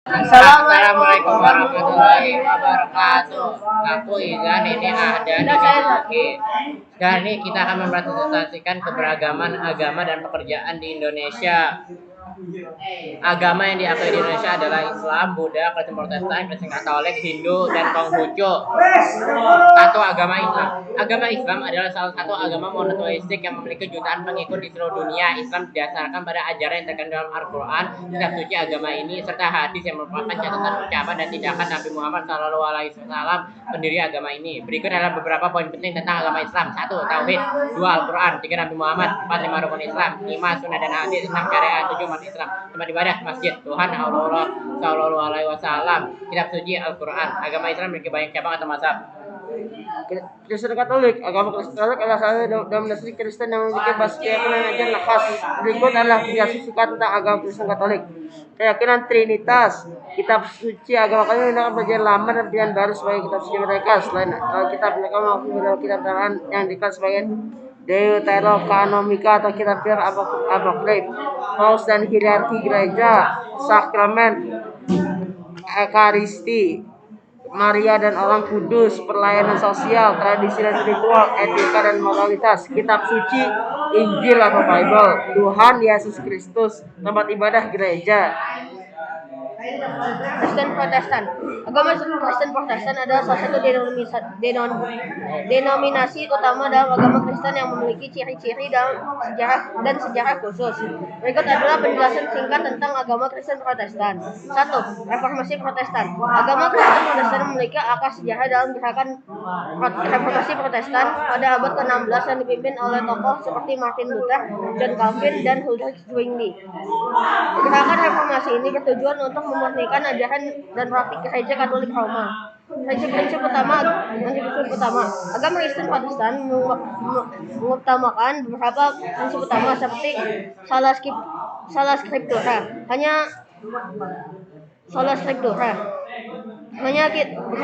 Assalamualaikum warahmatullahi wabarakatuh. Aku Izan, ini ada di Oke. Dan ini kita akan mempresentasikan keberagaman agama dan pekerjaan di Indonesia. Agama yang diakui di Indonesia adalah Islam, Buddha, Kristen Protestan, Kristen Katolik, Hindu, dan Konghucu. Satu, agama Islam. Agama Islam adalah salah satu agama monoteistik yang memiliki jutaan pengikut di seluruh dunia. Islam didasarkan pada ajaran yang terkandung dalam Al-Quran, kitab suci agama ini, serta hadis yang merupakan catatan ucapan dan tindakan Nabi Muhammad SAW, pendiri agama ini. Berikut adalah beberapa poin penting tentang agama Islam. 1. Tauhid. 2. Al-Quran. 3. Nabi Muhammad. 4. 5 rukun Islam. 5. Sunnah dan hadis. 6. Syariat. 7. Umat Islam. Tempat ibadah, masjid, Tuhan Allah Sallallahu Alaihi Wasallam. Kitab suci Al-Quran. Agama Islam memiliki banyak cabang atau mazhab. Kristen Katolik. Agama Kristen Katolik adalah salah satu denominasi Kristen yang memiliki basis keyakinan ajaran khas. Berikut adalah penjelasan singkat tentang agama Kristen Katolik. Keyakinan Trinitas. Kitab suci agama kami menggunakan perjanjian lama dan perjanjian baru sebagai kitab suci mereka. Selain kitab mereka maupun kitab Quran yang dikenal sebagai Deuterocanomica atau kitab Apokryf. Paus dan hierarki gereja, sakramen, ekaristi, Maria dan orang kudus, pelayanan sosial, tradisi dan ritual, etika dan moralitas, kitab suci, Injil atau Bible, Tuhan Yesus Kristus, tempat ibadah gereja. Kristen Protestan. Agama Kristen Protestan adalah salah satu denominasi utama dalam agama Kristen yang memiliki ciri-ciri dalam sejarah khusus. Berikut adalah penjelasan singkat tentang agama Kristen Protestan. 1. Reformasi Protestan. Agama Kristen Protestan memiliki akar sejarah dalam gerakan Reformasi Protestan pada abad ke-16 yang dipimpin oleh tokoh seperti Martin Luther, John Calvin, dan Huldrych Zwingli. Gerakan reformasi ini bertujuan untuk memurnikan ajaran dan praktik gereja Katolik Roma. Prinsip utama agama Kristen Protestan mengutamakan beberapa prinsip utama seperti salah skriptura, hanya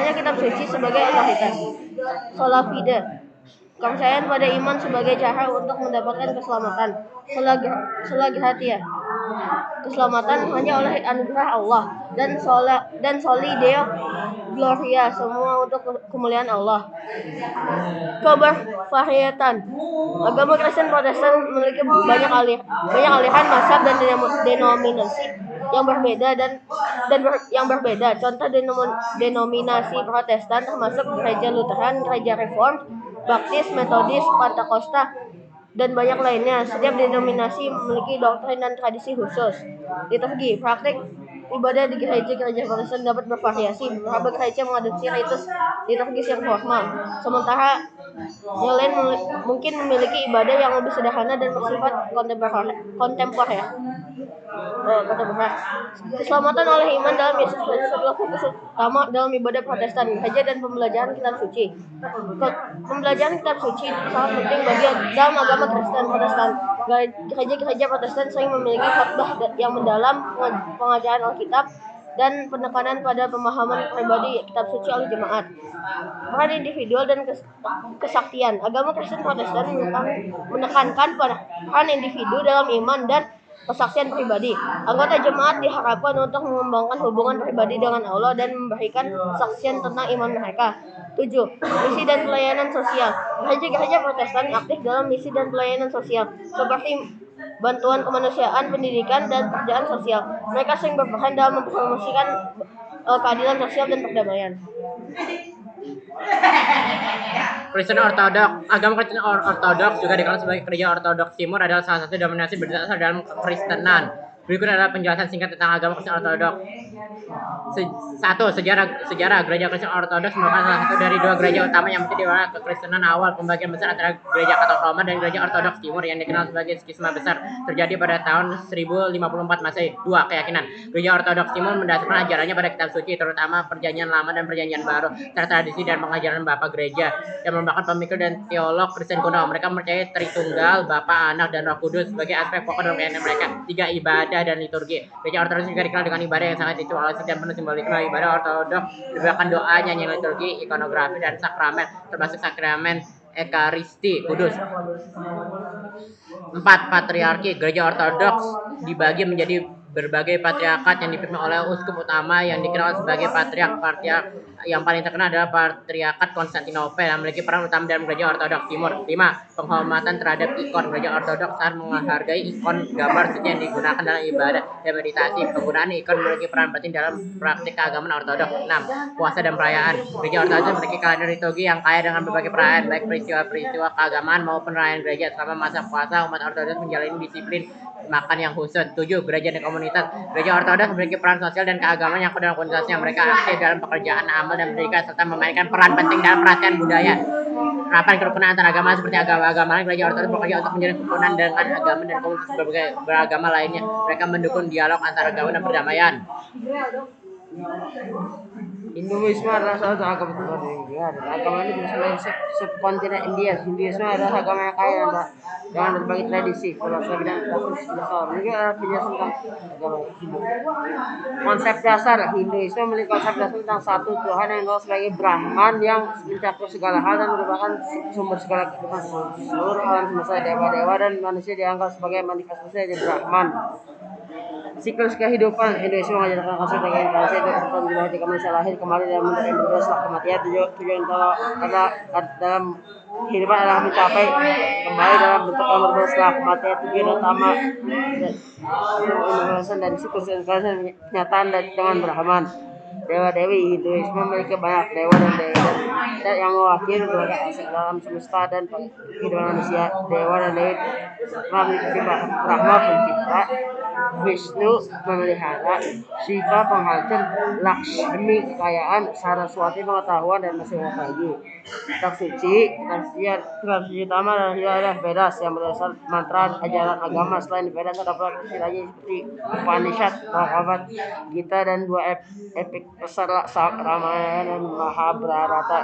kitab suci sebagai otoritas, sola fide, kepercayaan pada iman sebagai cara untuk mendapatkan keselamatan, sola gratia, keselamatan hanya oleh anugerah Allah, dan soli deo gloria, semua untuk kemuliaan Allah. Kebervariatan. Agama Kristen Protestan memiliki banyak aliran mazhab dan denominasi yang berbeda. Contoh denominasi Protestan termasuk gereja Lutheran, gereja Reformed, Baptis, Metodis, Pentakosta, dan banyak lainnya. Setiap denominasi memiliki doktrin dan tradisi khusus. Liturgi. Praktik ibadah di gereja Protestan dapat bervariasi. Beberapa gereja mengadopsi ritus liturgis yang formal, sementara yang lain mungkin memiliki ibadah yang lebih sederhana dan bersifat kontemporer. Keselamatan oleh iman dalam Yesus Kristus adalah fokus utama dalam ibadah Protestan, gereja dan pembelajaran kitab suci. Pembelajaran kitab suci sangat penting dalam agama Kristen Protestan. Gereja Protestan sering memiliki khotbah yang mendalam, pengajaran Alkitab, dan penekanan pada pemahaman pribadi kitab suci oleh jemaat. Peran individual dan kesaktian. Agama Kristen Protestan menekankan pada peran individu dalam iman dan kesaksian pribadi. Anggota jemaat diharapkan untuk mengembangkan hubungan pribadi dengan Allah dan memberikan kesaksian tentang iman mereka. 7. Misi dan pelayanan sosial. Gereja Protestan aktif dalam misi dan pelayanan sosial, seperti bantuan kemanusiaan, pendidikan, dan pekerjaan sosial. Mereka sering berperan dalam mempromosikan keadilan sosial dan perdamaian. Kristen Ortodoks. Agama Kristen Ortodoks juga dikenal sebagai Gereja Ortodoks Timur adalah salah satu dominasi berdasar dalam Kekristenan. Berikut adalah penjelasan singkat tentang agama Kristen Ortodoks. 1. Sejarah. Gereja Kristen Ortodoks merupakan salah satu dari dua gereja utama yang mengikuti awal kekristenan awal. Pembagian besar antara Gereja Katolik Roma dan Gereja Ortodoks Timur yang dikenal sebagai skisma besar terjadi pada tahun 1054 Masehi. 2. Keyakinan. Gereja Ortodoks Timur mendasarkan ajarannya pada kitab suci, terutama Perjanjian Lama dan Perjanjian Baru, serta tradisi dan pengajaran Bapa Gereja yang merupakan pemikir dan teolog Kristen kuno. Mereka mempercayai Tritunggal, Bapa, Anak, dan Roh Kudus sebagai aspek pokok dalam keyakinan mereka. 3. Ibadah dan liturgi. Gereja Ortodoks juga dikenal dengan ibadah yang sangat ritualistik dan penuh simbolisme. Ibadah Ortodoks melibatkan doa, nyanyian liturgi, ikonografi, dan sakramen, termasuk sakramen Ekaristi Kudus. 4. Patriarki. Gereja Ortodoks dibagi menjadi berbagai patriarkat yang dipimpin oleh uskup utama yang dikenal sebagai patriark. Yang paling terkenal adalah Patriarkat Konstantinopel yang memiliki peran utama dalam Gereja Ortodoks Timur. 5. Penghormatan terhadap ikon. Gereja Ortodoks sangat menghargai ikon gambar suci yang digunakan dalam ibadah dan meditasi. Penggunaan ikon memiliki peran penting dalam praktik keagamaan Ortodoks. 6. Puasa dan perayaan. Gereja Ortodoks memiliki kalender liturgi yang kaya dengan berbagai perayaan, baik peristiwa-peristiwa keagamaan maupun perayaan gereja. Selama masa puasa, umat Ortodoks menjalani disiplin makan yang khusus. 7. Gereja dan komunitas. Gereja Ortodoks memiliki peran sosial dan keagamaan yang kuat dalam komunitasnya. Mereka aktif dalam pekerjaan, amal, dan pendidikan serta memainkan peran penting dalam pelatihan budaya. Rapat kerukunan antar agama seperti agama lain. Gereja Ortodoks bekerja untuk menjalin kerukunan dengan agama dan komunitas beragama lainnya. Mereka mendukung dialog antar agama dan perdamaian. Hinduisme adalah salah satu agama terbesar di India. Agama ini berasal dari subkontinen India. Hinduisme adalah agama yang kaya dengan berbagai tradisi, filosofi, dan praktik dasar. Ini adalah penjelasan tentang agama Hindu. Konsep dasar Hinduisme memiliki konsep dasar tentang satu Tuhan yang dikenal sebagai Brahman yang mencakup segala hal dan merupakan sumber segala kehidupan. Seluruh alam semesta, dewa-dewa dan manusia dianggap sebagai manifestasi dari Brahman. Siklus kehidupan Hinduisme mengajarkan konsep reinkarnasi itu tentang jika manusia lahir kembali dalam bentuk yang berbeda setelah kematian. Tujuan dalam kehidupan adalah mencapai kembali dalam bentuk yang berbeda setelah kematian. Tujuan utama dari siklus reinkarnasi penyataan dengan Brahman. Dewa-dewi Hinduisme memiliki banyak dewa dan dewi dan yang mewakili berbagai aspek dalam semesta dan kehidupan manusia. Dewa dan dewi memiliki Brahma pencipta, Vishnu memelihara, Shiva penghancur, Lakshmi kekayaan, Saraswati pengetahuan, dan masih banyak lagi. Kitab suci utama adalah Vedas yang berdasar mantra ajaran agama. Selain Vedas terdapat kitab lain seperti Upanishad, Bhagavad Gita, dan dua epik besar Ramayana dan Mahabharata.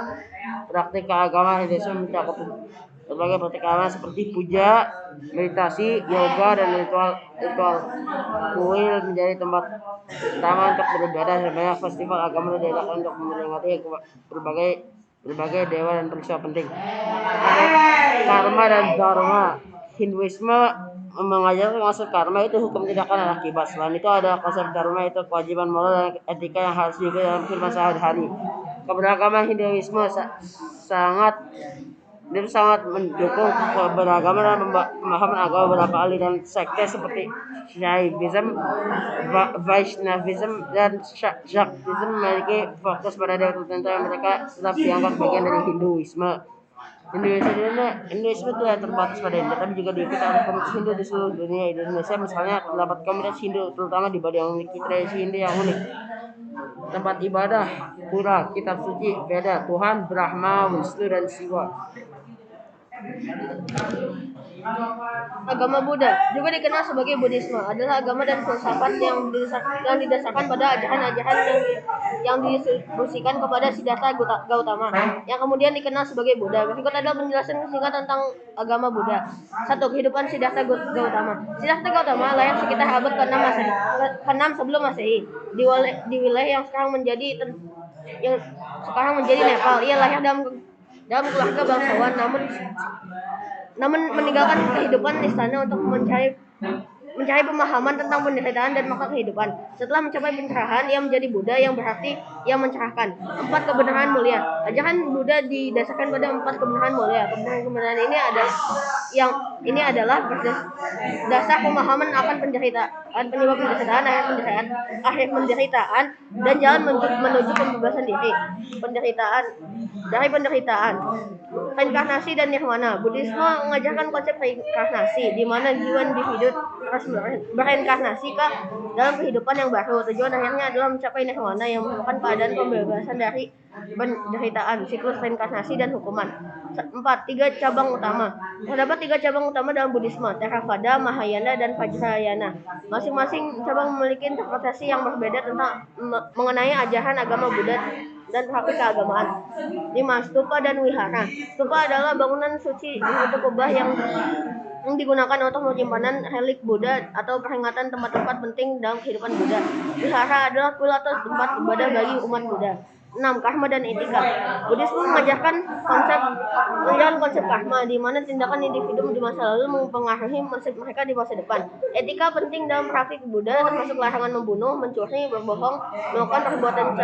Praktik keagamaan Hinduisme mencakup berbagai praktik keagamaan seperti puja, meditasi, yoga, dan ritual. Kuil menjadi tempat utama untuk beribadah dan banyak festival agama diadakan untuk memperingati berbagai dewa dan peristiwa penting. Karma dan dharma. Hinduisme mengajarkan konsep karma itu hukum tindakan dan akibat. Selain itu ada konsep dharma itu kewajiban moral dan etika yang harus diikuti dalam kehidupan sehari-hari. Keberagaman Hinduisme sangat mendukung keberagaman dan pemahaman agama beberapa aliran sekte seperti Shaivism, Vaishnavism, dan Shaktism memiliki fokus pada dewa tertentu yang mereka tetap dianggap bagian dari Hinduisme. Hinduisme tidak terbatas pada India, tapi juga diikuti oleh komunitas Hindu di seluruh dunia. Di Indonesia misalnya terdapat komunitas Hindu terutama di Bali yang memiliki tradisi Hindu yang unik. Tempat ibadah, pura, kitab suci, Veda, Tuhan, Brahma, Wisnu, dan Siwa. Agama Buddha, juga dikenal sebagai Buddhisme, adalah agama dan filsafat yang didasarkan pada ajaran-ajaran yang diinstruksikan kepada Siddhartha Gautama, yang kemudian dikenal sebagai Buddha. Berikut adalah penjelasan singkat tentang agama Buddha. 1. Kehidupan Siddhartha Gautama. Siddhartha Gautama lahir sekitar abad ke-6 sebelum Masehi di wilayah yang sekarang menjadi Nepal. Ia lahir dalam keluarga bangsawan, namun meninggalkan kehidupan istana untuk mencari pemahaman tentang penderitaan dan makna kehidupan. Setelah mencapai pencerahan, ia menjadi Buddha yang berarti yang mencerahkan. 4. Kebenaran mulia. Ajaran Buddha didasarkan pada 4 kebenaran mulia. Kebenaran ini adalah dasar pemahaman akan penderitaan, penyebab penderitaan, akhir penderitaan, dan jalan menuju pembebasan dari penderitaan. Reinkarnasi dan nirwana. Buddhisme mengajarkan konsep reinkarnasi, di mana jiwa individu harus bereinkarnasi dalam kehidupan yang baru. Tujuan akhirnya adalah mencapai nirwana yang merupakan keadaan pembebasan dari penderitaan, siklus reinkarnasi, dan hukuman. 4. 3 cabang utama. Terdapat 3 cabang utama dalam Buddhisme, Theravada, Mahayana, dan Vajrayana. Masing-masing cabang memiliki interpretasi yang berbeda tentang mengenai ajaran agama Buddha dan praktik keagamaan. 5. Stupa dan wihara. Stupa adalah bangunan suci berbentuk kubah yang digunakan untuk penyimpanan relik Buddha atau peringatan tempat-tempat penting dalam kehidupan Buddha. Wihara adalah kuil atau tempat ibadah bagi umat Buddha. 6. Karma dan etika. Buddhisme mengajarkan konsep karma, di mana tindakan individu di masa lalu mempengaruhi nasib mereka di masa depan. Etika penting dalam praktik Buddha, termasuk larangan membunuh, mencuri, berbohong, melakukan perbuatan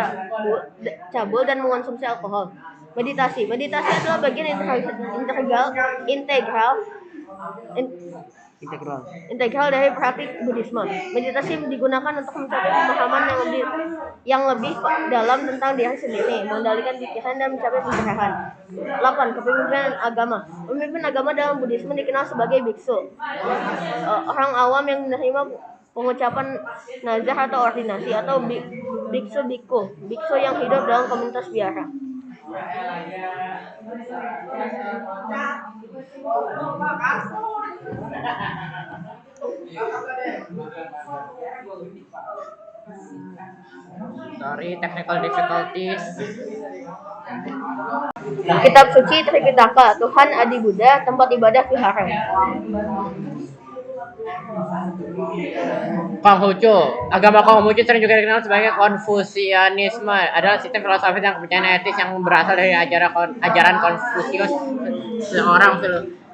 cabul, dan mengonsumsi alkohol. Meditasi adalah bagian integral dari praktik Buddhisme. Meditasi digunakan untuk mencapai pemahaman yang lebih dalam tentang diri sendiri, mengendalikan pikiran, dan mencapai pencerahan. 8. Kepemimpinan agama. Pemimpin agama dalam Buddhisme dikenal sebagai biksu, orang awam yang menerima pengucapan nazar atau ordinasi, atau biksu biku, biksu yang hidup dalam komunitas biara. Sorry, technical difficulties. Kitab suci Tripitaka, Tuhan Adi Buddha, tempat ibadah vihara. Konghucu. Agama Konghucu sering juga dikenal sebagai Konfusianisme. Adalah sistem filosofis dan kepercayaan etis yang berasal dari ajaran Konfusius, seorang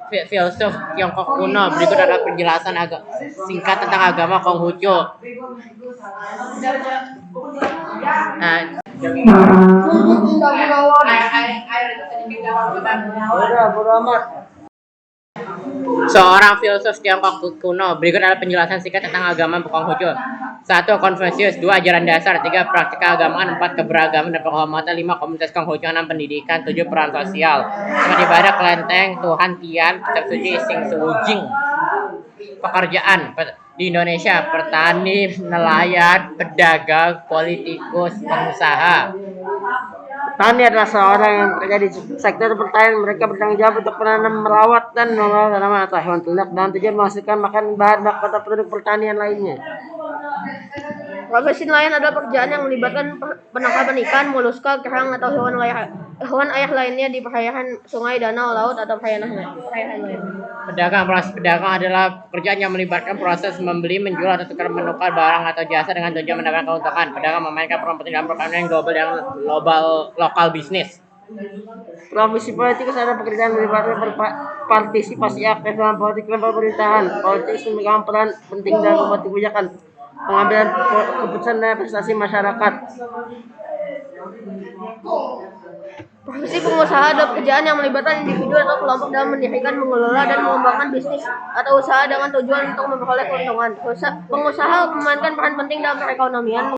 filsuf Tiongkok kuno. Berikut adalah penjelasan singkat tentang agama Konghucu. Seorang filsuf Tiongkok kuno. Berikut adalah penjelasan singkat tentang agama Konghucu. 1. Konfusius. 2. Ajaran dasar. 3. Praktik keagamaan. 4. Keberagaman dan penghormatan. 5. Komunitas Konghucu. 6. Pendidikan. 7. Peran sosial. Tempat ibadah kelenteng, Tuhan Tian, kitab suci Sing Sewujing. Pekerjaan di Indonesia: petani, nelayan, pedagang, politikus, pengusaha. Petani adalah seorang yang bekerja di sektor pertanian. Mereka bertanggung jawab untuk menanam, merawat, dan mengelola tanaman atau hewan ternak dengan tujuan menghasilkan bahan baku atau produk pertanian lainnya. Profesi nelayan adalah pekerjaan yang melibatkan penangkapan ikan, moluska, kerang, atau hewan air lainnya di perairan sungai, danau, laut, atau perairan lain. Proses pedagang adalah pekerjaan yang melibatkan proses membeli, menjual, atau tukar menukar barang atau jasa dengan tujuan mendapatkan keuntungan. Pedagang memainkan peran penting dalam perekonomian global dan lokal bisnis. Profesi politikus adalah pekerjaan melibatkan berpartisipasi aktif dalam politik dan pemerintahan. Politikus memegang peran penting dalam membuat kebijakan, pengambilan keputusan, dan prestasi masyarakat. Profesi pengusaha adalah pekerjaan yang melibatkan individu atau kelompok dalam mendirikan, mengelola, dan mengembangkan bisnis atau usaha dengan tujuan untuk memperoleh keuntungan. Pengusaha memainkan peran penting dalam perekonomian,